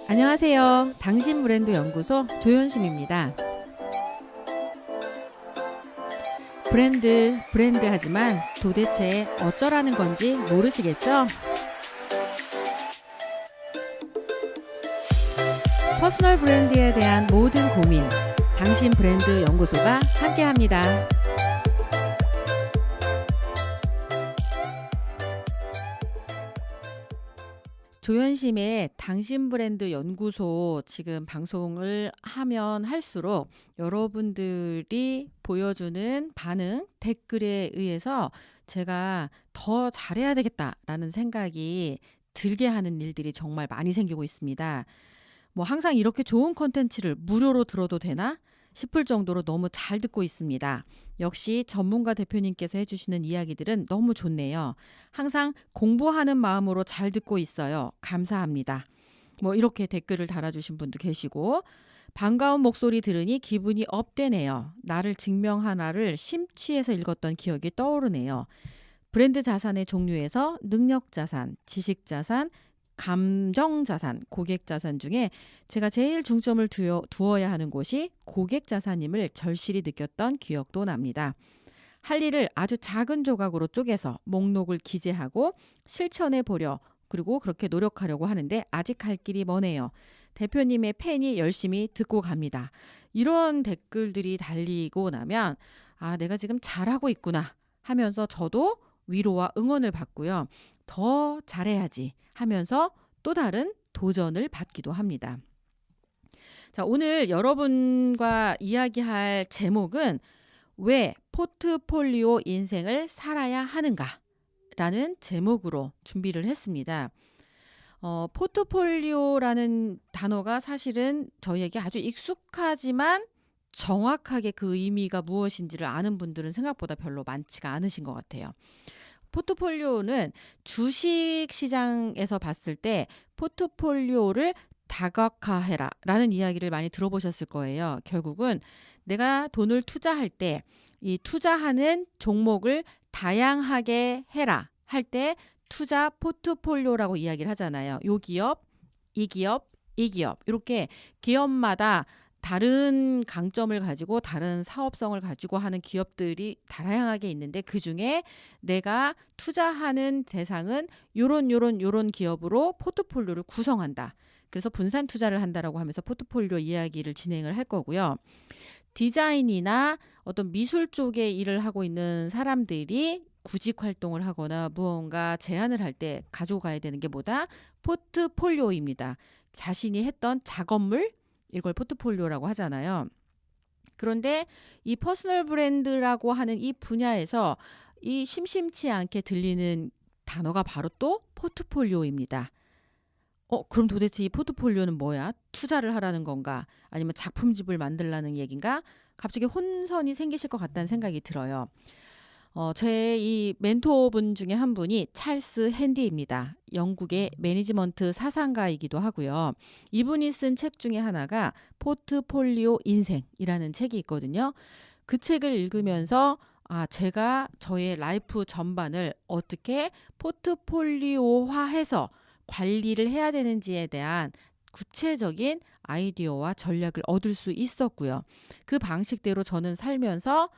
안녕하세요. 당신 브랜드 연구소 조연심입니다. 브랜드 하지만 도대체 어쩌라는 건지 모르시겠죠? 퍼스널 브랜드에 대한 모든 고민, 당신 브랜드 연구소가 함께합니다. 조연심의 당신 브랜드 연구소 지금 방송을 하면 할수록 여러분들이 보여주는 반응, 댓글에 의해서 제가 더 잘해야 되겠다라는 생각이 들게 하는 일들이 정말 많이 생기고 있습니다. 뭐 항상 이렇게 좋은 콘텐츠를 무료로 들어도 되나 싶을 정도로 너무 잘 듣고 있습니다. 역시 전문가 대표님께서 해주시는 이야기들은 너무 좋네요. 항상 공부하는 마음으로 잘 듣고 있어요. 감사합니다. 뭐 이렇게 댓글을 달아주신 분도 계시고, 반가운 목소리 들으니 기분이 업되네요. 나를 증명하나를 심취해서 읽었던 기억이 떠오르네요. 브랜드 자산의 종류에서 능력 자산, 지식 자산, 감정 자산, 고객 자산 중에 제가 제일 중점을 두어야 하는 곳이 고객 자산임을 절실히 느꼈던 기억도 납니다. 할 일을 아주 작은 조각으로 쪼개서 목록을 기재하고 실천해 보려, 그리고 그렇게 노력하려고 하는데 아직 갈 길이 머네요. 대표님의 팬이 열심히 듣고 갑니다. 이런 댓글들이 달리고 나면 내가 지금 잘하고 있구나 하면서 저도 위로와 응원을 받고요. 더 잘해야지 하면서 또 다른 도전을 받기도 합니다. 자, 오늘 여러분과 이야기할 제목은 왜 포트폴리오 인생을 살아야 하는가? 라는 제목으로 준비를 했습니다. 포트폴리오라는 단어가 사실은 저희에게 아주 익숙하지만 정확하게 그 의미가 무엇인지를 아는 분들은 생각보다 별로 많지가 않으신 것 같아요. 포트폴리오는 주식 시장에서 봤을 때 포트폴리오를 다각화해라 라는 이야기를 많이 들어보셨을 거예요. 결국은 내가 돈을 투자할 때 이 투자하는 종목을 다양하게 해라 할 때 투자 포트폴리오라고 이야기를 하잖아요. 요 기업, 이 기업, 이 기업 이렇게 기업마다 다른 강점을 가지고 다른 사업성을 가지고 하는 기업들이 다양하게 있는데, 그중에 내가 투자하는 대상은 요런 기업으로 포트폴리오를 구성한다. 그래서 분산 투자를 한다라고 하면서 포트폴리오 이야기를 진행을 할 거고요. 디자인이나 어떤 미술 쪽에 일을 하고 있는 사람들이 구직 활동을 하거나 무언가 제안을 할 때 가지고 가야 되는 게 뭐다? 포트폴리오입니다. 자신이 했던 작업물, 이걸 포트폴리오라고 하잖아요. 그런데 이 퍼스널 브랜드라고 하는 이 분야에서 이 심심치 않게 들리는 단어가 바로 또 포트폴리오입니다. 그럼 도대체 이 포트폴리오는 뭐야? 투자를 하라는 건가? 아니면 작품집을 만들라는 얘긴가? 갑자기 혼선이 생기실 것 같다는 생각이 들어요. 제 이 멘토분 중에 한 분이 찰스 핸디입니다. 영국의 매니지먼트 사상가이기도 하고요. 이분이 쓴 책 중에 하나가 포트폴리오 인생이라는 책이 있거든요. 그 책을 읽으면서 제가 저의 라이프 전반을 어떻게 포트폴리오화해서 관리를 해야 되는지에 대한 구체적인 아이디어와 전략을 얻을 수 있었고요. 그 방식대로 저는 살면서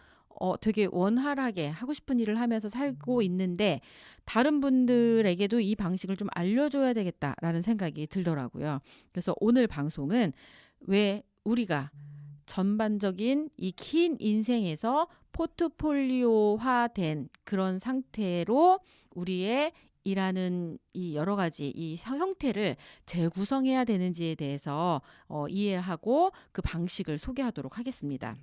되게 원활하게 하고 싶은 일을 하면서 살고 있는데, 다른 분들에게도 이 방식을 좀 알려줘야 되겠다라는 생각이 들더라고요. 그래서 오늘 방송은 왜 우리가 전반적인 이 긴 인생에서 포트폴리오화된 그런 상태로 우리의 일하는 이 여러 가지 이 형태를 재구성해야 되는지에 대해서 이해하고 그 방식을 소개하도록 하겠습니다.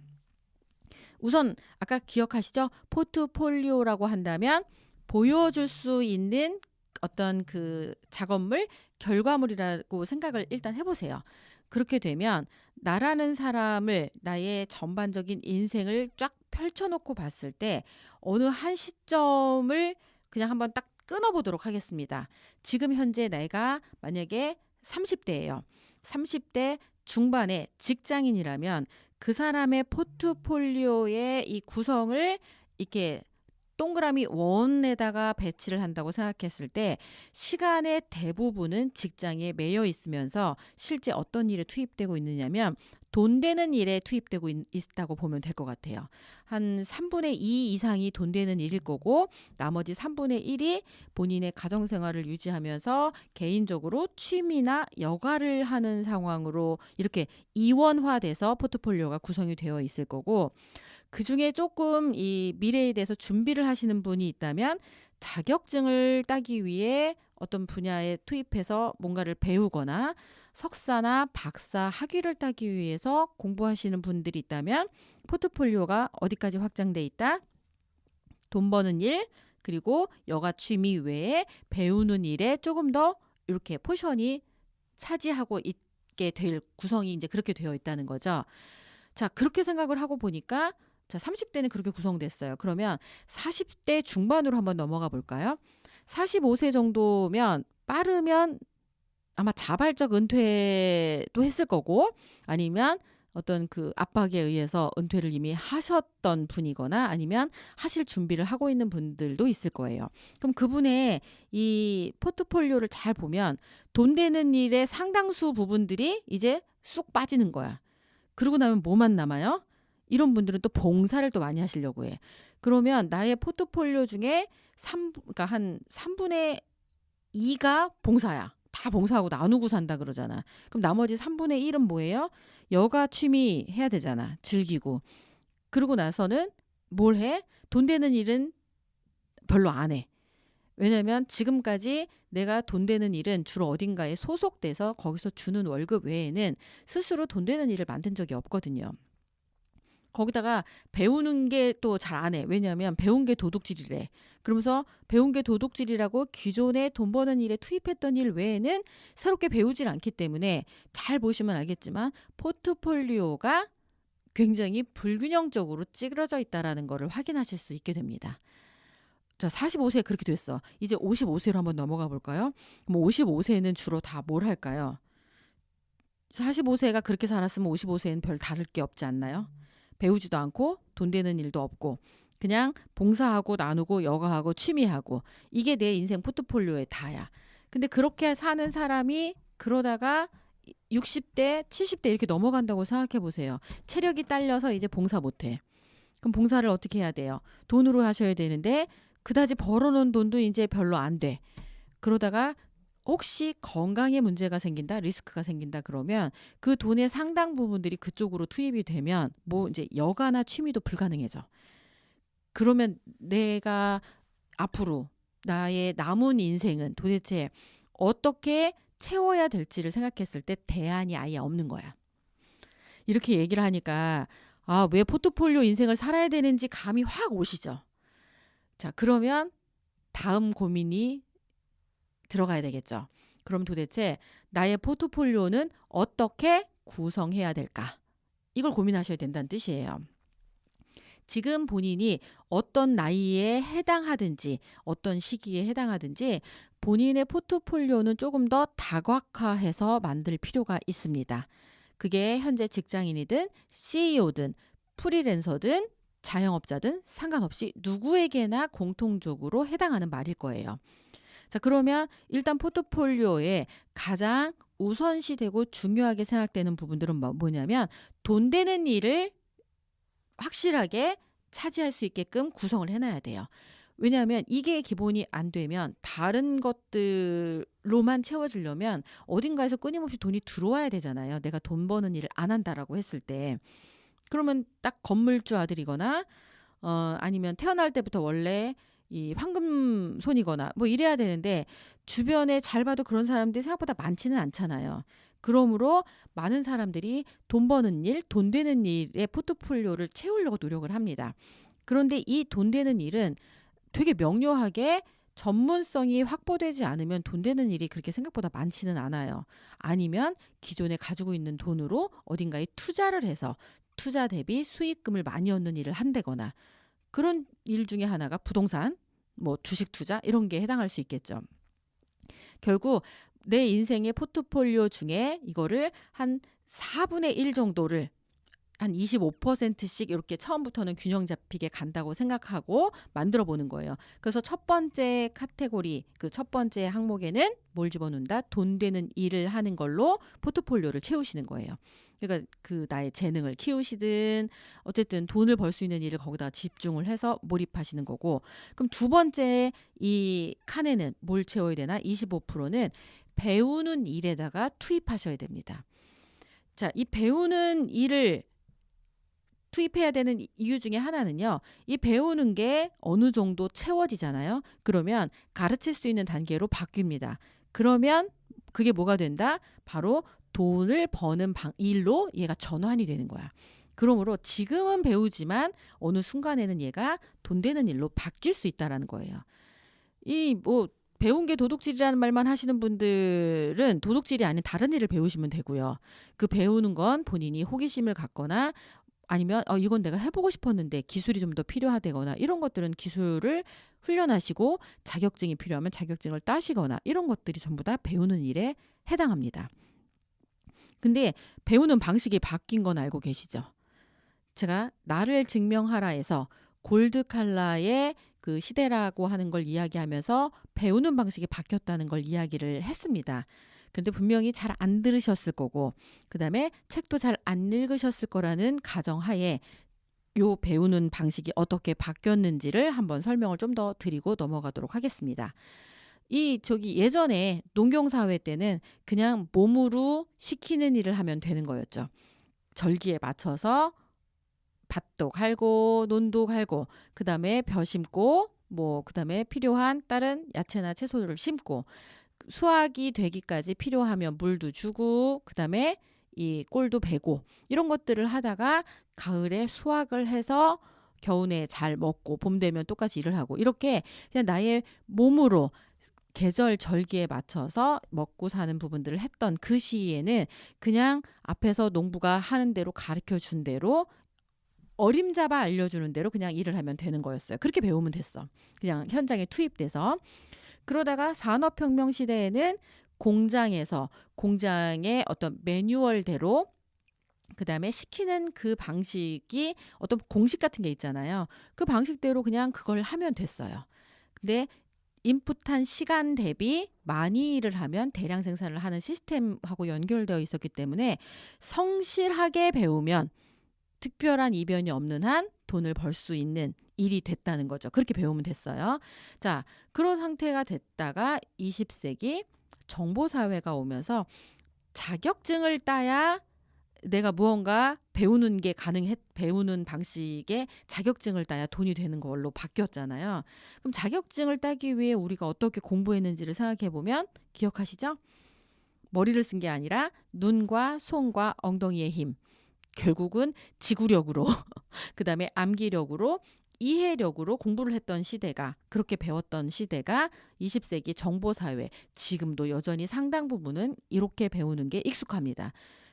우선 아까 기억하시죠? 포트폴리오라고 한다면 보여줄 수 있는 어떤 그 작업물, 결과물이라고 생각을 일단 해보세요. 그렇게 되면 나라는 사람을, 나의 전반적인 인생을 쫙 펼쳐놓고 봤을 때 어느 한 시점을 그냥 한번 딱 끊어보도록 하겠습니다. 지금 현재 내가 만약에 30대예요. 30대 중반의 직장인이라면 그 사람의 포트폴리오의 이 구성을 이렇게 동그라미 원에다가 배치를 한다고 생각했을 때 시간의 대부분은 직장에 매여 있으면서 실제 어떤 일에 투입되고 있느냐면 돈 되는 일에 투입되고 있다고 보면 될 것 같아요. 한 3분의 2 이상이 돈 되는 일일 거고 나머지 3분의 1이 본인의 가정생활을 유지하면서 개인적으로 취미나 여가를 하는 상황으로 이렇게 이원화돼서 포트폴리오가 구성이 되어 있을 거고 그중에 조금 이 미래에 대해서 준비를 하시는 분이 있다면 자격증을 따기 위해 어떤 분야에 투입해서 뭔가를 배우거나 석사나 박사 학위를 따기 위해서 공부하시는 분들이 있다면 포트폴리오가 어디까지 확장돼 있다? 돈 버는 일, 그리고 여가 취미 외에 배우는 일에 조금 더 이렇게 포션이 차지하고 있게 될 구성이 이제 그렇게 되어 있다는 거죠. 자, 그렇게 생각을 하고 보니까 자, 30대는 그렇게 구성됐어요. 그러면 40대 중반으로 한번 넘어가 볼까요? 45세 정도면 빠르면 아마 자발적 은퇴도 했을 거고 아니면 어떤 그 압박에 의해서 은퇴를 이미 하셨던 분이거나 아니면 하실 준비를 하고 있는 분들도 있을 거예요. 그럼 그분의 이 포트폴리오를 잘 보면 돈 되는 일의 상당수 부분들이 이제 쑥 빠지는 거야. 그러고 나면 뭐만 남아요? 이런 분들은 또 봉사를 또 많이 하시려고 해. 그러면 나의 포트폴리오 중에 그러니까 한 3분의 2가 봉사야. 다 봉사하고 나누고 산다 그러잖아. 그럼 나머지 3분의 1은 뭐예요? 여가 취미 해야 되잖아. 즐기고. 그러고 나서는 뭘 해? 돈 되는 일은 별로 안 해. 왜냐면 지금까지 내가 돈 되는 일은 주로 어딘가에 소속돼서 거기서 주는 월급 외에는 스스로 돈 되는 일을 만든 적이 없거든요. 거기다가 배우는 게 또 잘 안 해. 왜냐하면 배운 게 도둑질이래. 그러면서 배운 게 도둑질이라고 기존에 돈 버는 일에 투입했던 일 외에는 새롭게 배우질 않기 때문에 잘 보시면 알겠지만 포트폴리오가 굉장히 불균형적으로 찌그러져 있다라는 거를 확인하실 수 있게 됩니다. 자, 45세에 그렇게 됐어. 이제 55세로 한번 넘어가 볼까요? 그럼 55세는 주로 다 뭘 할까요? 45세가 그렇게 살았으면 55세는 별 다를 게 없지 않나요? 배우지도 않고 돈 되는 일도 없고 그냥 봉사하고 나누고 여가하고 취미하고 이게 내 인생 포트폴리오의 다야. 근데 그렇게 사는 사람이 그러다가 60대, 70대 이렇게 넘어간다고 생각해 보세요. 체력이 딸려서 이제 봉사 못해. 그럼 봉사를 어떻게 해야 돼요? 돈으로 하셔야 되는데 그다지 벌어놓은 돈도 이제 별로 안 돼. 그러다가 혹시 건강에 문제가 생긴다, 리스크가 생긴다 그러면 그 돈의 상당 부분들이 그쪽으로 투입이 되면 뭐 이제 여가나 취미도 불가능해져. 그러면 내가 앞으로 나의 남은 인생은 도대체 어떻게 채워야 될지를 생각했을 때 대안이 아예 없는 거야. 이렇게 얘기를 하니까 아, 왜 포트폴리오 인생을 살아야 되는지 감이 확 오시죠. 자, 그러면 다음 고민이 들어가야 되겠죠. 그럼 도대체 나의 포트폴리오는 어떻게 구성해야 될까? 이걸 고민하셔야 된다는 뜻이에요. 지금 본인이 어떤 나이에 해당하든지 어떤 시기에 해당하든지 본인의 포트폴리오는 조금 더 다각화해서 만들 필요가 있습니다. 그게 현재 직장인이든 CEO든 프리랜서든 자영업자든 상관없이 누구에게나 공통적으로 해당하는 말일 거예요. 자, 그러면 일단 포트폴리오에 가장 우선시되고 중요하게 생각되는 부분들은 뭐냐면 돈 되는 일을 확실하게 차지할 수 있게끔 구성을 해놔야 돼요. 왜냐하면 이게 기본이 안 되면 다른 것들로만 채워지려면 어딘가에서 끊임없이 돈이 들어와야 되잖아요. 내가 돈 버는 일을 안 한다라고 했을 때. 그러면 딱 건물주 아들이거나 아니면 태어날 때부터 원래 이 황금손이거나 뭐 이래야 되는데 주변에 잘 봐도 그런 사람들이 생각보다 많지는 않잖아요. 그러므로 많은 사람들이 돈 버는 일, 돈 되는 일의 포트폴리오를 채우려고 노력을 합니다. 그런데 이 돈 되는 일은 되게 명료하게 전문성이 확보되지 않으면 돈 되는 일이 그렇게 생각보다 많지는 않아요. 아니면 기존에 가지고 있는 돈으로 어딘가에 투자를 해서 투자 대비 수익금을 많이 얻는 일을 한다거나 그런 일 중에 하나가 부동산, 뭐 주식 투자 이런 게 해당할 수 있겠죠. 결국 내 인생의 포트폴리오 중에 이거를 한 4분의 1 정도를 한 25%씩 이렇게 처음부터는 균형 잡히게 간다고 생각하고 만들어 보는 거예요. 그래서 첫 번째 카테고리, 그 첫 번째 항목에는 뭘 집어넣는다? 돈 되는 일을 하는 걸로 포트폴리오를 채우시는 거예요. 그러니까 그 나의 재능을 키우시든 어쨌든 돈을 벌 수 있는 일을 거기다 집중을 해서 몰입하시는 거고, 그럼 두 번째 이 칸에는 뭘 채워야 되나? 25%는 배우는 일에다가 투입하셔야 됩니다. 자, 이 배우는 일을 투입해야 되는 이유 중에 하나는요. 이 배우는 게 어느 정도 채워지잖아요. 그러면 가르칠 수 있는 단계로 바뀝니다. 그러면 그게 뭐가 된다? 바로 돈을 버는 일로 얘가 전환이 되는 거야. 그러므로 지금은 배우지만 어느 순간에는 얘가 돈 되는 일로 바뀔 수 있다라는 거예요. 이 뭐 배운 게 도둑질이라는 말만 하시는 분들은 도둑질이 아닌 다른 일을 배우시면 되고요. 그 배우는 건 본인이 호기심을 갖거나 아니면 이건 내가 해보고 싶었는데 기술이 좀 더 필요하다거나 이런 것들은 기술을 훈련하시고 자격증이 필요하면 자격증을 따시거나 이런 것들이 전부 다 배우는 일에 해당합니다. 근데 배우는 방식이 바뀐 건 알고 계시죠? 제가 나를 증명하라에서 골드 칼라의 그 시대라고 하는 걸 이야기하면서 배우는 방식이 바뀌었다는 걸 이야기를 했습니다. 근데 분명히 잘 안 들으셨을 거고, 그 다음에 책도 잘 안 읽으셨을 거라는 가정하에 요 배우는 방식이 어떻게 바뀌었는지를 한번 설명을 좀 더 드리고 넘어가도록 하겠습니다. 예전에 농경사회 때는 그냥 몸으로 시키는 일을 하면 되는 거였죠. 절기에 맞춰서 밭도 갈고 논도 갈고 그다음에 벼 심고 그다음에 필요한 다른 야채나 채소들을 심고 수확이 되기까지 필요하면 물도 주고 그다음에 이 꼴도 베고 이런 것들을 하다가 가을에 수확을 해서 겨우내 잘 먹고 봄 되면 똑같이 일을 하고 이렇게 그냥 나의 몸으로 계절 절기에 맞춰서 먹고 사는 부분들을 했던 그 시기에는 그냥 앞에서 농부가 하는 대로 가르쳐 준 대로 어림잡아 알려주는 대로 그냥 일을 하면 되는 거였어요. 그렇게 배우면 됐어. 그냥 현장에 투입돼서. 그러다가 산업혁명 시대에는 공장의 어떤 매뉴얼대로 그다음에 시키는 그 방식이 어떤 공식 같은 게 있잖아요. 그 방식대로 그냥 그걸 하면 됐어요. 근데 인풋한 시간 대비 많이 일을 하면 대량 생산을 하는 시스템하고 연결되어 있었기 때문에 성실하게 배우면 특별한 이변이 없는 한 돈을 벌 수 있는 일이 됐다는 거죠. 그렇게 배우면 됐어요. 자, 그런 상태가 됐다가 20세기 정보사회가 오면서 자격증을 따야 내가 무언가 배우는 방식의 자격증을 따야 돈이 되는 걸로 바뀌었잖아요. 그럼 자격증을 따기 위해 우리가 어떻게 공부했는지를 생각해 보면 기억하시죠? 머리를 쓴 게 아니라 눈과 손과 엉덩이의 힘. 결국은 지구력으로 그다음에 암기력으로 이해력으로 공부를 했던 시대가 그렇게 배웠던 시대가 20세기 정보사회 지금도 여전히 상당 부분은 이렇게 배우는 게 익숙합니다.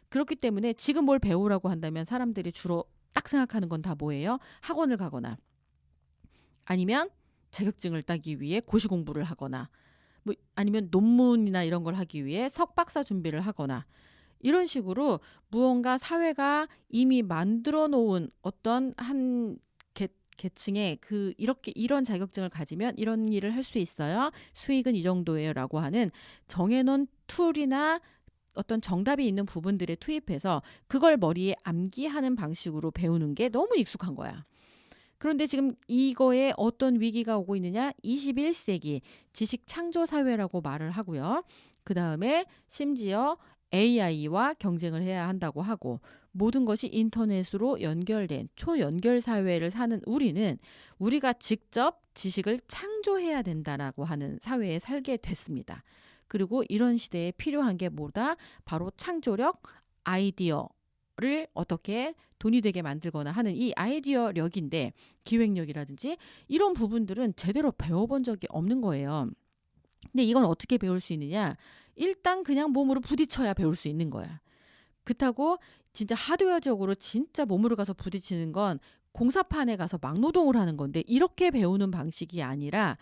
그렇기 때문에 지금 뭘 배우라고 한다면 사람들이 주로 딱 생각하는 건 다 뭐예요? 학원을 가거나 아니면 자격증을 따기 위해 고시 공부를 하거나 아니면 논문이나 이런 걸 하기 위해 석박사 준비를 하거나 이런 식으로 무언가 사회가 이미 만들어 놓은 어떤 한 계층의 이런 자격증을 가지면 이런 일을 할 수 있어요. 수익은 이 정도예요라고 하는 정해놓은 툴이나 어떤 정답이 있는 부분들에 투입해서 그걸 머리에 암기하는 방식으로 배우는 게 너무 익숙한 거야. 그런데 지금 이거에 어떤 위기가 오고 있느냐? 21세기 지식 창조 사회라고 말을 하고요. 그 다음에 심지어 AI와 경쟁을 해야 한다고 하고 모든 것이 인터넷으로 연결된 초연결 사회를 사는 우리가 직접 지식을 창조해야 된다라고 하는 사회에 살게 됐습니다. 그리고 이런 시대에 필요한 게 뭐다? 바로 창조력, 아이디어를 어떻게 돈이 되게 만들거나 하는 이 아이디어력인데 기획력이라든지 이런 부분들은 제대로 배워본 적이 없는 거예요. 근데 이건 어떻게 배울 수 있느냐? 일단 그냥 몸으로 부딪혀야 배울 수 있는 거야. 그렇다고 진짜 하드웨어적으로 진짜 몸으로 가서 부딪히는 건 공사판에 가서 막노동을 하는 건데 이렇게 배우는 방식이 아니라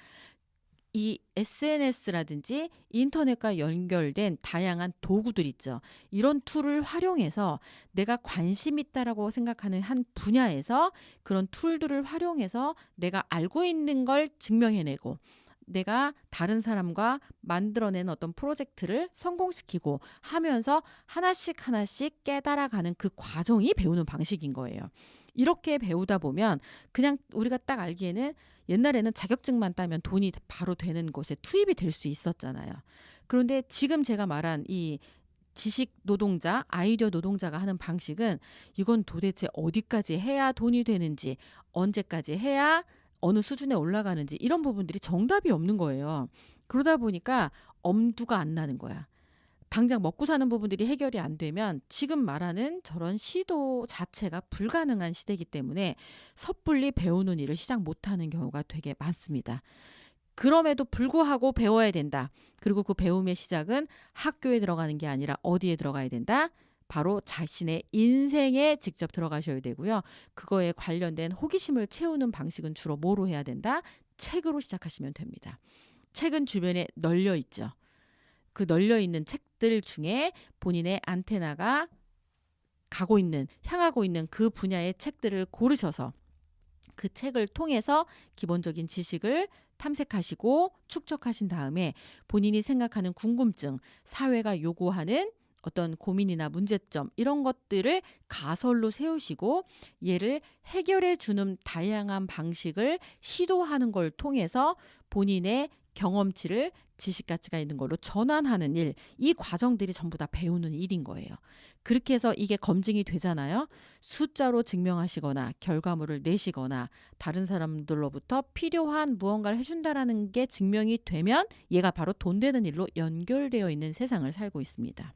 이 SNS라든지 인터넷과 연결된 다양한 도구들 있죠. 이런 툴을 활용해서 내가 관심 있다라고 생각하는 한 분야에서 그런 툴들을 활용해서 내가 알고 있는 걸 증명해내고 내가 다른 사람과 만들어낸 어떤 프로젝트를 성공시키고 하면서 하나씩 하나씩 깨달아가는 그 과정이 배우는 방식인 거예요. 이렇게 배우다 보면 그냥 우리가 딱 알기에는 옛날에는 자격증만 따면 돈이 바로 되는 곳에 투입이 될 수 있었잖아요. 그런데 지금 제가 말한 이 지식 노동자, 아이디어 노동자가 하는 방식은 이건 도대체 어디까지 해야 돈이 되는지, 언제까지 해야 어느 수준에 올라가는지 이런 부분들이 정답이 없는 거예요. 그러다 보니까 엄두가 안 나는 거야. 당장 먹고 사는 부분들이 해결이 안 되면 지금 말하는 저런 시도 자체가 불가능한 시대이기 때문에 섣불리 배우는 일을 시작 못하는 경우가 되게 많습니다. 그럼에도 불구하고 배워야 된다. 그리고 그 배움의 시작은 학교에 들어가는 게 아니라 어디에 들어가야 된다? 바로 자신의 인생에 직접 들어가셔야 되고요. 그거에 관련된 호기심을 채우는 방식은 주로 뭐로 해야 된다? 책으로 시작하시면 됩니다. 책은 주변에 널려 있죠. 그 널려 있는 책들 중에 본인의 안테나가 향하고 있는 그 분야의 책들을 고르셔서 그 책을 통해서 기본적인 지식을 탐색하시고 축적하신 다음에 본인이 생각하는 궁금증, 사회가 요구하는 어떤 고민이나 문제점 이런 것들을 가설로 세우시고 얘를 해결해 주는 다양한 방식을 시도하는 걸 통해서 본인의 경험치를 지식 가치가 있는 걸로 전환하는 일, 이 과정들이 전부 다 배우는 일인 거예요. 그렇게 해서 이게 검증이 되잖아요. 숫자로 증명하시거나 결과물을 내시거나 다른 사람들로부터 필요한 무언가를 해준다라는 게 증명이 되면 얘가 바로 돈 되는 일로 연결되어 있는 세상을 살고 있습니다.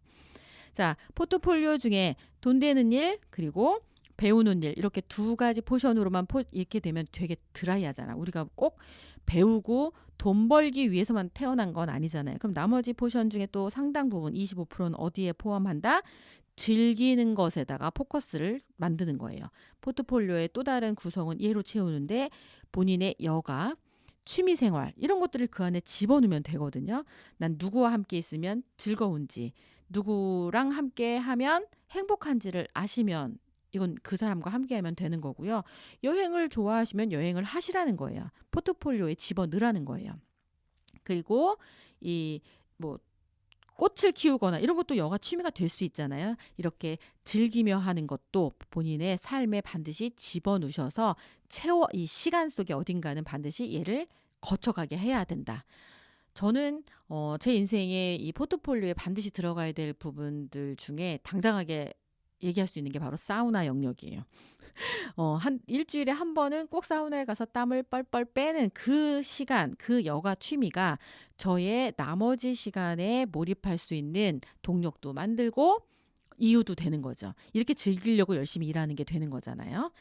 자, 포트폴리오 중에 돈 되는 일 그리고 배우는 일 이렇게 두 가지 포션으로만 이렇게 되면 되게 드라이하잖아. 우리가 꼭 배우고 돈 벌기 위해서만 태어난 건 아니잖아요. 그럼 나머지 포션 중에 또 상당 부분 25%는 어디에 포함한다? 즐기는 것에다가 포커스를 만드는 거예요. 포트폴리오의 또 다른 구성은 얘로 채우는데 본인의 여가, 취미생활 이런 것들을 그 안에 집어넣으면 되거든요. 난 누구와 함께 있으면 즐거운지, 누구랑 함께 하면 행복한지를 아시면 이건 그 사람과 함께 하면 되는 거고요. 여행을 좋아하시면 여행을 하시라는 거예요. 포트폴리오에 집어넣으라는 거예요. 그리고 이 뭐 꽃을 키우거나 이런 것도 여가 취미가 될 수 있잖아요. 이렇게 즐기며 하는 것도 본인의 삶에 반드시 집어넣으셔서 이 시간 속에 어딘가는 반드시 얘를 거쳐가게 해야 된다. 저는 제 인생에 이 포트폴리오에 반드시 들어가야 될 부분들 중에 당당하게 얘기할 수 있는 게 바로 사우나 영역이에요. 한 일주일에 한 번은 꼭 사우나에 가서 땀을 뻘뻘 빼는 그 시간, 그 여가 취미가 저의 나머지 시간에 몰입할 수 있는 동력도 만들고 이유도 되는 거죠. 이렇게 즐기려고 열심히 일하는 게 되는 거잖아요.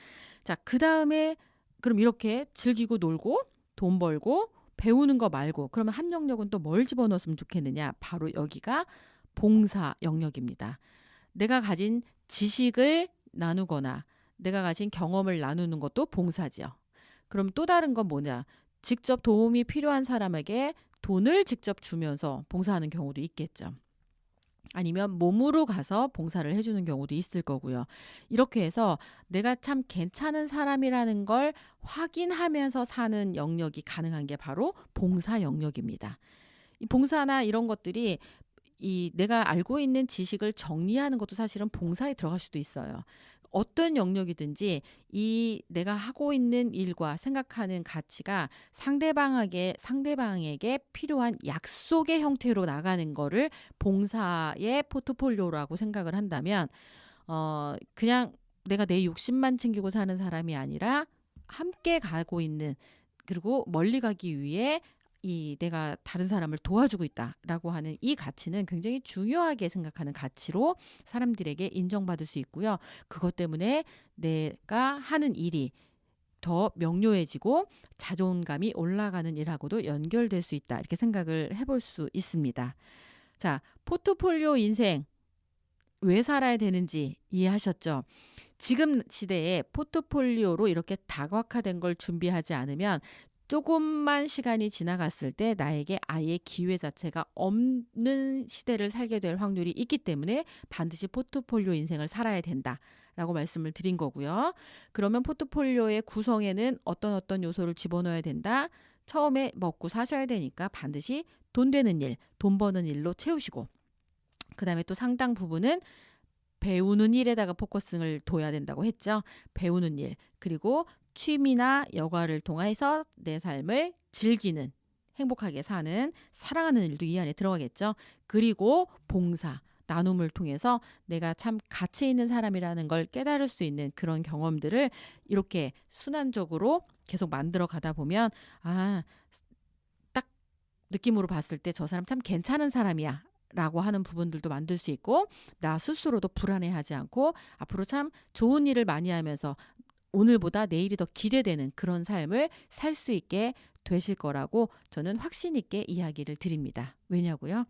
자, 그다음에 그럼 이렇게 즐기고 놀고 돈 벌고 배우는 거 말고 그러면 한 영역은 또 뭘 집어넣었으면 좋겠느냐? 바로 여기가 봉사 영역입니다. 내가 가진 지식을 나누거나 내가 가진 경험을 나누는 것도 봉사지요. 그럼 또 다른 건 뭐냐? 직접 도움이 필요한 사람에게 돈을 직접 주면서 봉사하는 경우도 있겠죠. 아니면 몸으로 가서 봉사를 해주는 경우도 있을 거고요. 이렇게 해서 내가 참 괜찮은 사람이라는 걸 확인하면서 사는 영역이 가능한 게 바로 봉사 영역입니다. 이 봉사나 이런 것들이 내가 알고 있는 지식을 정리하는 것도 사실은 봉사에 들어갈 수도 있어요. 어떤 영역이든지 내가 하고 있는 일과 생각하는 가치가 상대방에게 필요한 약속의 형태로 나가는 거를 봉사의 포트폴리오라고 생각을 한다면 그냥 내가 내 욕심만 챙기고 사는 사람이 아니라 함께 가고 있는 그리고 멀리 가기 위해 내가 다른 사람을 도와주고 있다라고 하는 이 가치는 굉장히 중요하게 생각하는 가치로 사람들에게 인정받을 수 있고요. 그것 때문에 내가 하는 일이 더 명료해지고 자존감이 올라가는 일하고도 연결될 수 있다. 이렇게 생각을 해볼 수 있습니다. 자, 포트폴리오 인생 왜 살아야 되는지 이해하셨죠? 지금 시대에 포트폴리오로 이렇게 다각화된 걸 준비하지 않으면 조금만 시간이 지나갔을 때 나에게 아예 기회 자체가 없는 시대를 살게 될 확률이 있기 때문에 반드시 포트폴리오 인생을 살아야 된다라고 말씀을 드린 거고요. 그러면 포트폴리오의 구성에는 어떤 요소를 집어넣어야 된다. 처음에 먹고 사셔야 되니까 반드시 돈 되는 일, 돈 버는 일로 채우시고, 그다음에 또 상당 부분은 배우는 일에다가 포커스를 둬야 된다고 했죠. 배우는 일, 그리고 취미나 여가를 통해서 내 삶을 즐기는, 행복하게 사는, 사랑하는 일도 이 안에 들어가겠죠. 그리고 봉사, 나눔을 통해서 내가 참 가치 있는 사람이라는 걸 깨달을 수 있는 그런 경험들을 이렇게 순환적으로 계속 만들어 가다 보면, 딱 느낌으로 봤을 때 저 사람 참 괜찮은 사람이야 라고 하는 부분들도 만들 수 있고, 나 스스로도 불안해하지 않고 앞으로 참 좋은 일을 많이 하면서 오늘보다 내일이 더 기대되는 그런 삶을 살 수 있게 되실 거라고 저는 확신 있게 이야기를 드립니다. 왜냐고요?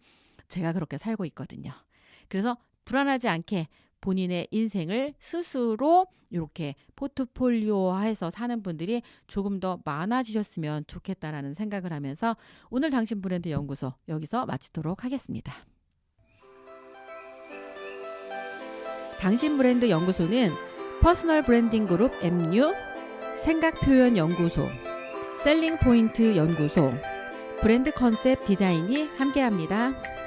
제가 그렇게 살고 있거든요. 그래서 불안하지 않게 본인의 인생을 스스로 이렇게 포트폴리오화해서 사는 분들이 조금 더 많아지셨으면 좋겠다라는 생각을 하면서 오늘 당신 브랜드 연구소 여기서 마치도록 하겠습니다. 당신 브랜드 연구소는 퍼스널 브랜딩 그룹 MU, 생각 표현 연구소, 셀링 포인트 연구소, 브랜드 컨셉 디자인이 함께합니다.